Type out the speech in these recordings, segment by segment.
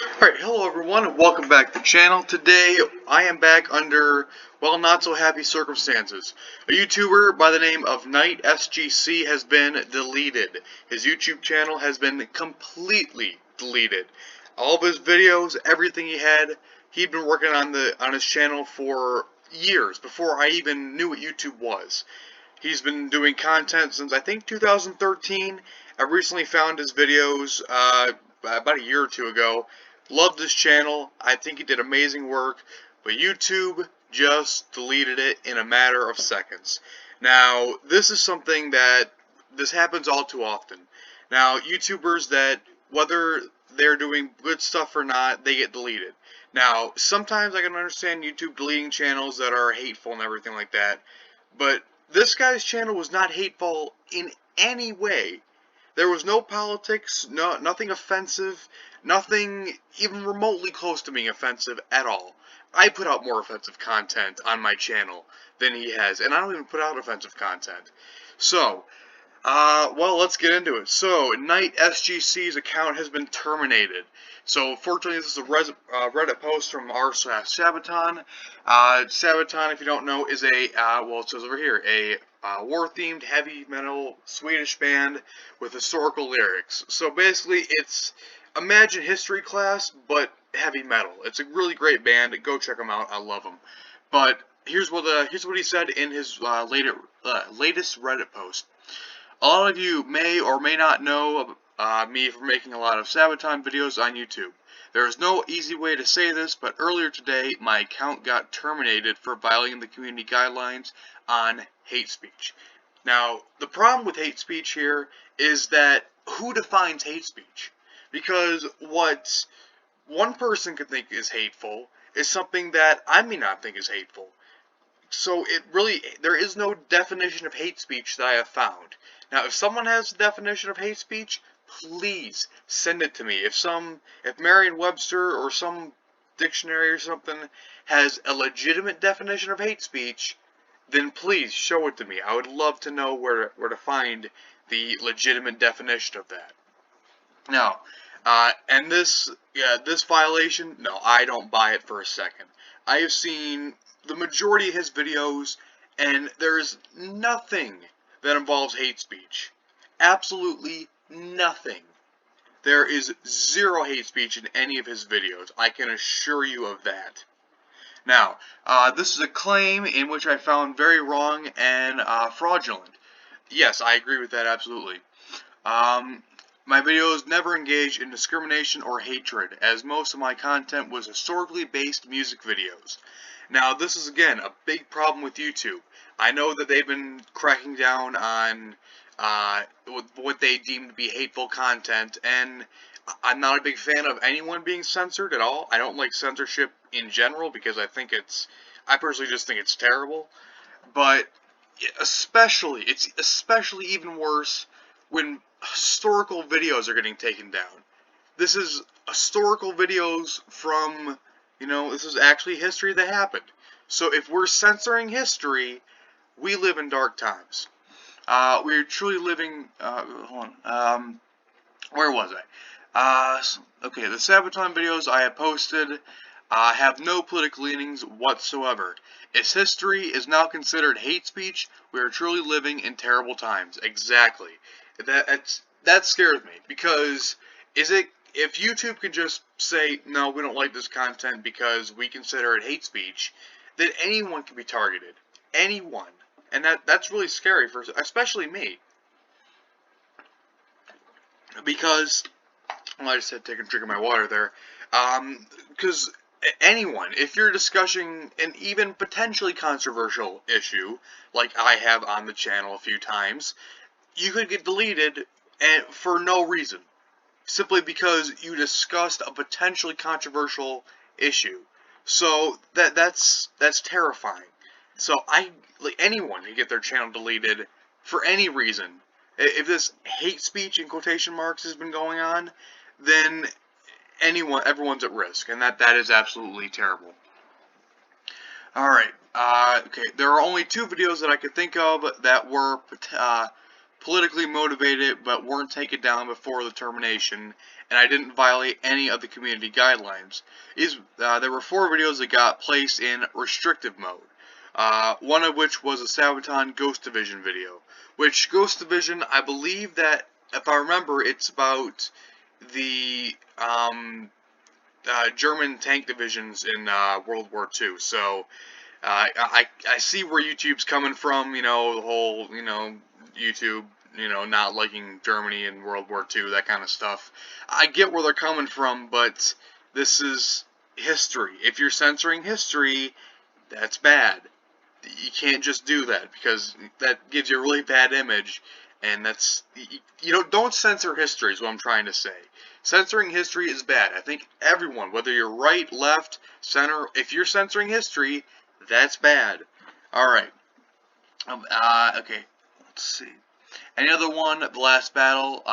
Alright, hello everyone and welcome back to the channel. Today I am back under, well, not so happy circumstances. A YouTuber by the name of Knight SGC has been deleted. His YouTube channel has been completely deleted. All of his videos, everything he'd been working on his channel for years before I even knew what YouTube was. He's been doing content since I think 2013. I recently found his videos about a year or two ago. Loved his channel. I think he did amazing work, but YouTube just deleted it in a matter of seconds. Now, this is something that this happens all too often. Now, YouTubers that, whether they're doing good stuff or not, they get deleted. Now, sometimes I can understand YouTube deleting channels that are hateful and everything like that, but this guy's channel was not hateful in any way. There was no politics, nothing offensive, nothing even remotely close to being offensive at all. I put out more offensive content on my channel than he has, and I don't even put out offensive content. So, well, let's get into it. So, Knight SGC's account has been terminated. So, fortunately, this is a Reddit post from r/Sabaton. Sabaton, if you don't know, is a, well, it says over here, a war-themed heavy metal Swedish band with historical lyrics. So, basically, it's Imagine History class, but heavy metal. It's a really great band. Go check them out. I love them. But here's what he said in his latest Reddit post. A lot of you may or may not know me for making a lot of Sabaton videos on YouTube. There is no easy way to say this, but earlier today my account got terminated for violating the community guidelines on hate speech. Now, the problem with hate speech here is that who defines hate speech? Because what one person could think is hateful is something that I may not think is hateful. So there is no definition of hate speech that I have found. Now, if someone has a definition of hate speech, please send it to me. If Merriam-Webster or some dictionary or something has a legitimate definition of hate speech, then please show it to me. I would love to know where to find the legitimate definition of that. Now, and this violation, no, I don't buy it for a second. I have seen the majority of his videos, and there's nothing that involves hate speech. Absolutely nothing. There is zero hate speech in any of his videos. I can assure you of that. Now, this is a claim in which I found very wrong and fraudulent. Yes, I agree with that absolutely. My videos never engage in discrimination or hatred, as most of my content was historically based music videos. Now, this is, again, a big problem with YouTube. I know that they've been cracking down on what they deem to be hateful content, and I'm not a big fan of anyone being censored at all. I don't like censorship in general because I personally just think it's terrible. But it's especially even worse when historical videos are getting taken down. This is historical videos from, this is actually history that happened. So if we're censoring history, we live in dark times. We're truly living, hold on, where was I? Okay, the Sabaton videos I have posted have no political leanings whatsoever. If history is now considered hate speech, we are truly living in terrible times. Exactly. That scares me, because if YouTube can just say, no, we don't like this content because we consider it hate speech, then anyone can be targeted. Anyone. And that's really scary, especially me. Because, well, I just had to take a drink of my water there. Because anyone, if you're discussing an even potentially controversial issue, like I have on the channel a few times, you could get deleted for no reason, simply because you discussed a potentially controversial issue. So that's terrifying. So anyone can get their channel deleted for any reason. If this hate speech in quotation marks has been going on, then everyone's at risk, and that is absolutely terrible. Alright, okay, there are only two videos that I could think of that were politically motivated but weren't taken down before the termination, and I didn't violate any of the community guidelines. There were 4 videos that got placed in restrictive mode. One of which was a Sabaton Ghost Division video. Which Ghost Division, I believe that, if I remember, it's about the German tank divisions in World War II. So I see where YouTube's coming from. You know, the whole YouTube not liking Germany in World War II, that kind of stuff. I get where they're coming from, but this is history. If you're censoring history, that's bad. You can't just do that, because that gives you a really bad image, and that's, don't censor history is what I'm trying to say. Censoring history is bad. I think everyone, whether you're right, left, center, if you're censoring history, that's bad. Alright. Okay, let's see. Any other one, The Last Battle,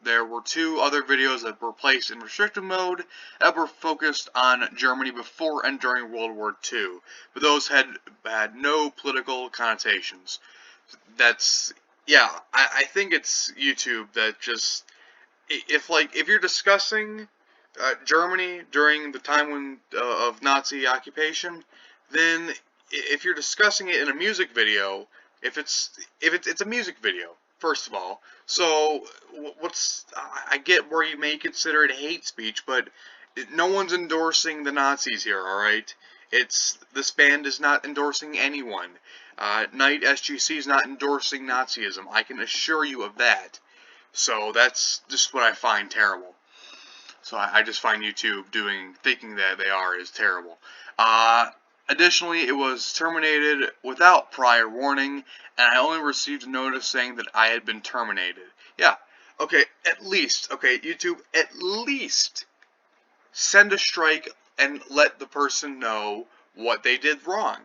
there were 2 other videos that were placed in restricted mode that were focused on Germany before and during World War II, but those had no political connotations. That's, yeah, I think it's YouTube that just, if you're discussing Germany during the time when of Nazi occupation, then if you're discussing it in a music video, if it's a music video, first of all. So I get where you may consider it hate speech, but no one's endorsing the Nazis here, all right? This band is not endorsing anyone. Night SGC is not endorsing Nazism. I can assure you of that. So that's just what I find terrible. So I just find YouTube thinking that they are is terrible. Additionally, it was terminated without prior warning, and I only received a notice saying that I had been terminated. Yeah, okay, at least, YouTube, at least send a strike and let the person know what they did wrong.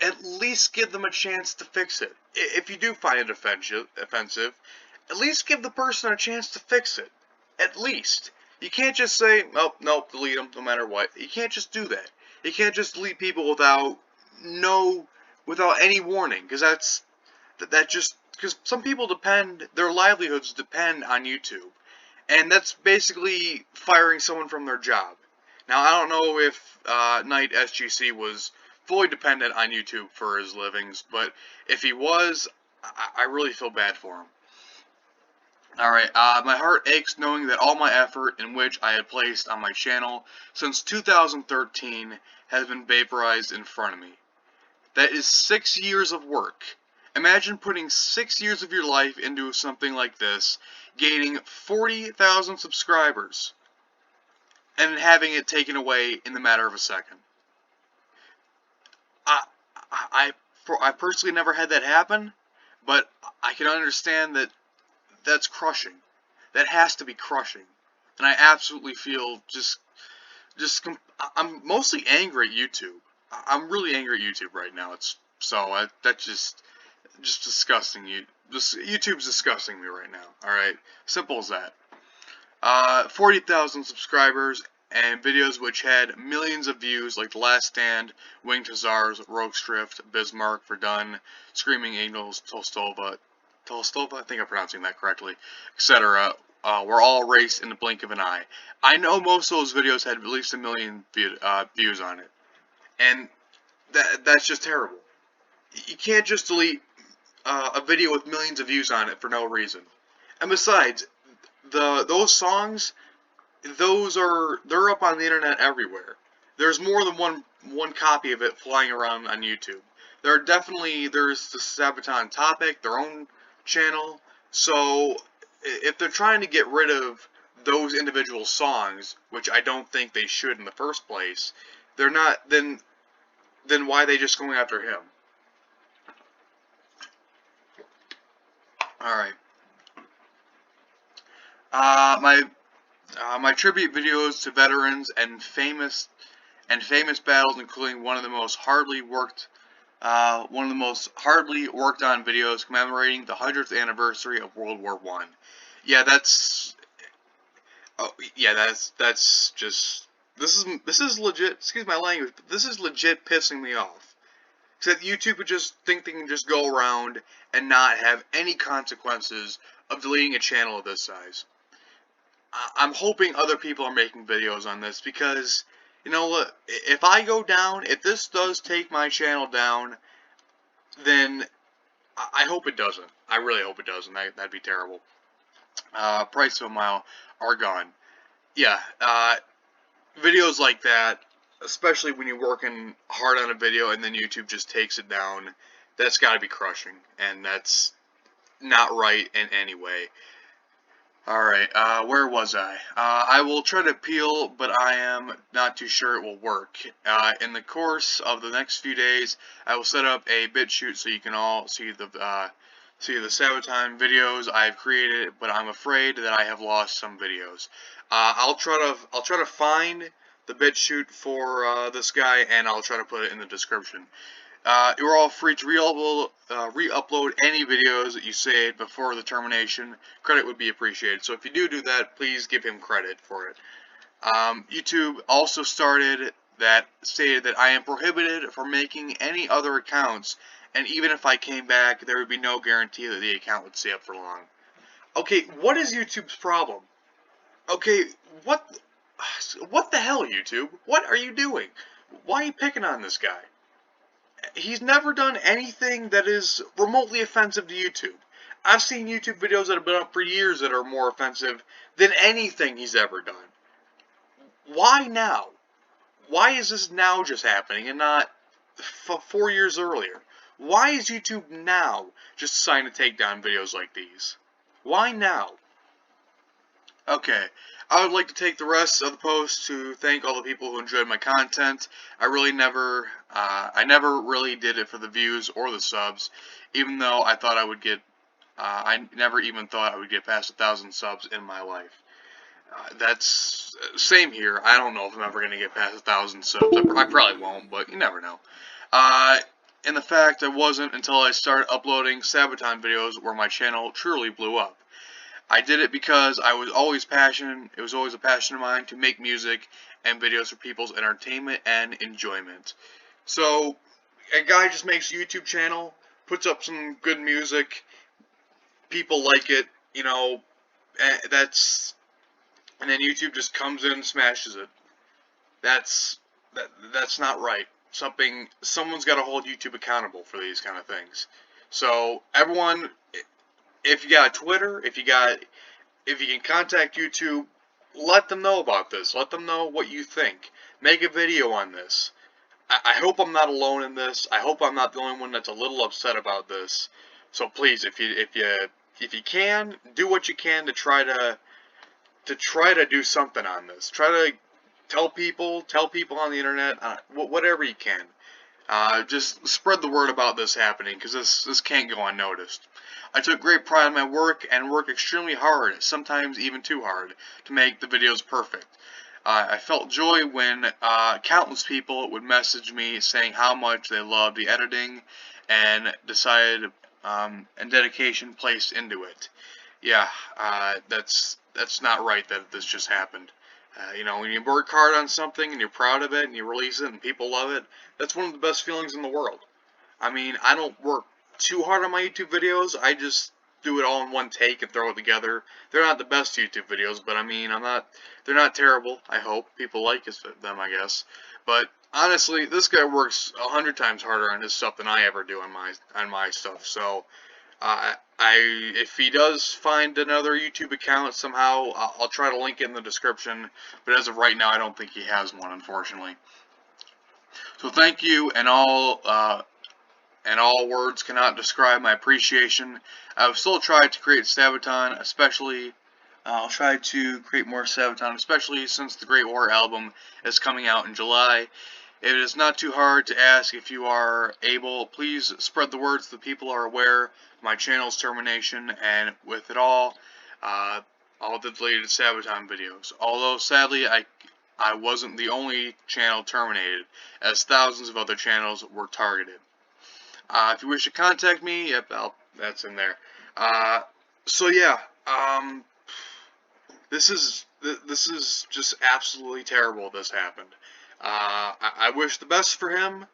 At least give them a chance to fix it. If you do find it offensive, at least give the person a chance to fix it. At least. You can't just say, oh, nope, delete them no matter what. You can't just do that. You can't just delete people without any warning, because because some people their livelihoods depend on YouTube, and that's basically firing someone from their job. Now, I don't know if Knight SGC was fully dependent on YouTube for his livings, but if he was, I really feel bad for him. Alright, my heart aches knowing that all my effort in which I had placed on my channel since 2013 has been vaporized in front of me. That is 6 years of work. Imagine putting 6 years of your life into something like this, gaining 40,000 subscribers, and having it taken away in the matter of a second. I personally never had that happen, but I can understand that that's crushing. That has to be crushing. And I absolutely feel I'm mostly angry at YouTube. I'm really angry at YouTube right now. That's just disgusting. YouTube's disgusting me right now. Alright? Simple as that. 40,000 subscribers and videos which had millions of views, like The Last Stand, Winged Hussars, Rogue Strift, Bismarck, Verdun, Screaming Angels, Tolstova, I think I'm pronouncing that correctly, etc., were all erased in the blink of an eye. I know most of those videos had at least 1 million views on it, and that's just terrible. You can't just delete a video with millions of views on it for no reason. And besides, those songs, they're up on the internet everywhere. There's more than one copy of it flying around on YouTube. There's the Sabaton Topic, their own channel. So if they're trying to get rid of those individual songs, which I don't think they should in the first place, they're not. Then why are they just going after him? All right. My tribute videos to veterans and famous battles, including one of the most hardly worked on videos commemorating the 100th anniversary of World War I. Yeah, that's just, this is legit. Excuse my language, but this is legit pissing me off. So that YouTube would just think they can just go around and not have any consequences of deleting a channel of this size. I'm hoping other people are making videos on this because, you know what, if I go down, if this does take my channel down, then I hope it doesn't. I really hope it doesn't. That'd be terrible. Price of a mile are gone. Yeah, videos like that, especially when you're working hard on a video and then YouTube just takes it down, that's got to be crushing, and that's not right in any way. Alright, where was I? I will try to appeal, but I am not too sure it will work. In the course of the next few days, I will set up a BitChute so you can all see the Sabotage videos I've created, but I'm afraid that I have lost some videos. I'll try to find the BitChute for this guy, and I'll try to put it in the description. You're all free to re-upload any videos that you saved before the termination. Credit would be appreciated. So if you do that, please give him credit for it. YouTube also stated that I am prohibited from making any other accounts, and even if I came back, there would be no guarantee that the account would stay up for long. Okay, what is YouTube's problem? Okay, what the hell, YouTube? What are you doing? Why are you picking on this guy? He's never done anything that is remotely offensive to YouTube. I've seen YouTube videos that have been up for years that are more offensive than anything he's ever done. Why now? Why is this now just happening and not 4 years earlier? Why is YouTube now just deciding to take down videos like these? Why now? Okay, I would like to take the rest of the post to thank all the people who enjoyed my content. I never really did it for the views or the subs, even though I never even thought I would get past 1,000 subs in my life. That's same here. I don't know if I'm ever going to get past 1,000 subs. I probably won't, but you never know. And the fact I wasn't until I started uploading Sabotage videos where my channel truly blew up. I did it because I was always passionate. It was always a passion of mine to make music and videos for people's entertainment and enjoyment. So, a guy just makes a YouTube channel, puts up some good music, people like it, you know, and then YouTube just comes in and smashes it. That's not right. Someone's got to hold YouTube accountable for these kind of things. So, everyone, if you got Twitter, if you can contact YouTube, let them know about this. Let them know what you think. Make a video on this. I hope I'm not alone in this. I hope I'm not the only one that's a little upset about this. So please, if you can, do what you can to try to do something on this. Try to tell people on the internet, whatever you can. Just spread the word about this happening, because this can't go unnoticed. I took great pride in my work and work extremely hard, sometimes even too hard, to make the videos perfect. I felt joy when countless people would message me saying how much they loved the editing and and dedication placed into it. Yeah, that's not right that this just happened. You know, when you work hard on something and you're proud of it and you release it and people love it, that's one of the best feelings in the world. I mean, I don't work too hard on my YouTube videos. I just do it all in one take and throw it together. They're not the best YouTube videos, but I mean, they're not terrible. I hope people like them, I guess. But honestly, this guy works 100 times harder on his stuff than I ever do on my stuff. So, if he does find another YouTube account somehow, I'll try to link it in the description. But as of right now, I don't think he has one, unfortunately. So thank you, and all words cannot describe my appreciation. I will still try to create Sabotage, especially. I'll try to create more Sabotage, especially since the Great War album is coming out in July. It is not too hard to ask if you are able. Please spread the word so the people are aware of my channel's termination, and with it all the deleted Sabotage videos. Although sadly I wasn't the only channel terminated, as thousands of other channels were targeted. If you wish to contact me, yep, that's in there. So yeah, this is just absolutely terrible. This happened. I wish the best for him.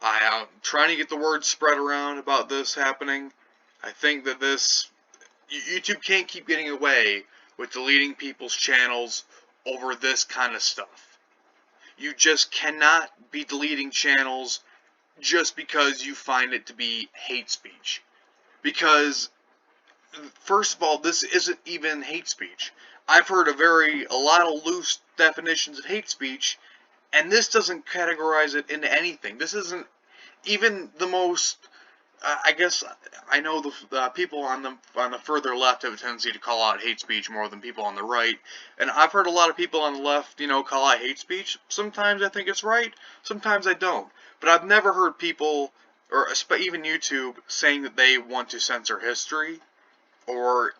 I am trying to get the word spread around about this happening. I think that YouTube can't keep getting away with deleting people's channels over this kind of stuff. You just cannot be deleting channels just because you find it to be hate speech. Because, first of all, this isn't even hate speech. I've heard a lot of loose definitions of hate speech, and this doesn't categorize it into anything. This isn't even the most. I guess I know the people on the further left have a tendency to call out hate speech more than people on the right, and I've heard a lot of people on the left, call out hate speech. Sometimes I think it's right, sometimes I don't. But I've never heard people, or even YouTube, saying that they want to censor history, or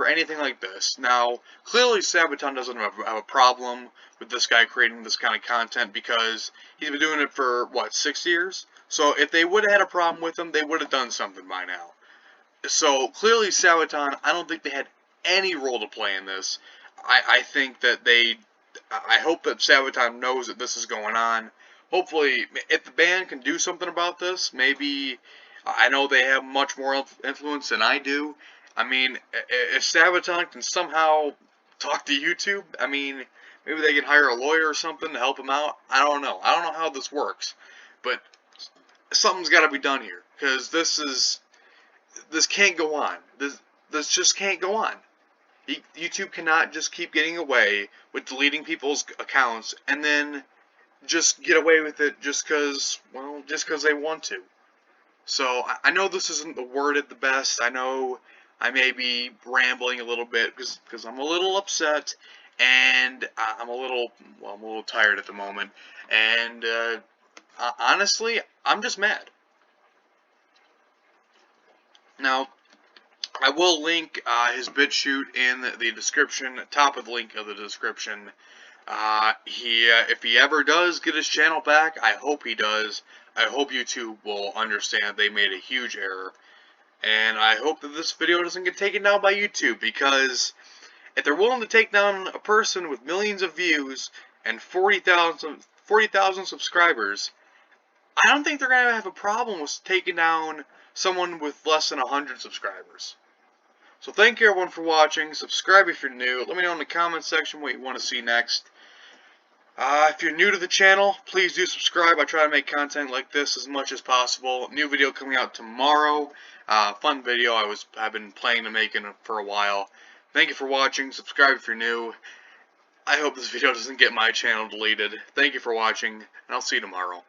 anything like this. Now, clearly Sabaton doesn't have a problem with this guy creating this kind of content because he's been doing it for, what, 6 years? So if they would have had a problem with him, they would have done something by now. So clearly Sabaton, I don't think they had any role to play in this. I think that I hope that Sabaton knows that this is going on. Hopefully, if the band can do something about this, maybe, I know they have much more influence than I do. I mean, if Sabaton can somehow talk to YouTube, I mean, maybe they can hire a lawyer or something to help him out. I don't know. I don't know how this works. But something's got to be done here. Because this can't go on. This just can't go on. YouTube cannot just keep getting away with deleting people's accounts and then just get away with it just because they want to. So I know this isn't worded the best. I know I may be rambling a little bit because I'm a little upset and I'm a little tired at the moment. And honestly, I'm just mad. Now, I will link his BitChute in the description, top of the link of the description. If he ever does get his channel back, I hope he does. I hope YouTube will understand they made a huge error. And I hope that this video doesn't get taken down by YouTube, because if they're willing to take down a person with millions of views and 40,000 subscribers, I don't think they're going to have a problem with taking down someone with less than 100 subscribers. So thank you everyone for watching. Subscribe if you're new. Let me know in the comments section what you want to see next. If you're new to the channel, please do subscribe. I try to make content like this as much as possible. New video coming out tomorrow. Fun video I've been planning to make for a while. Thank you for watching. Subscribe if you're new. I hope this video doesn't get my channel deleted. Thank you for watching, and I'll see you tomorrow.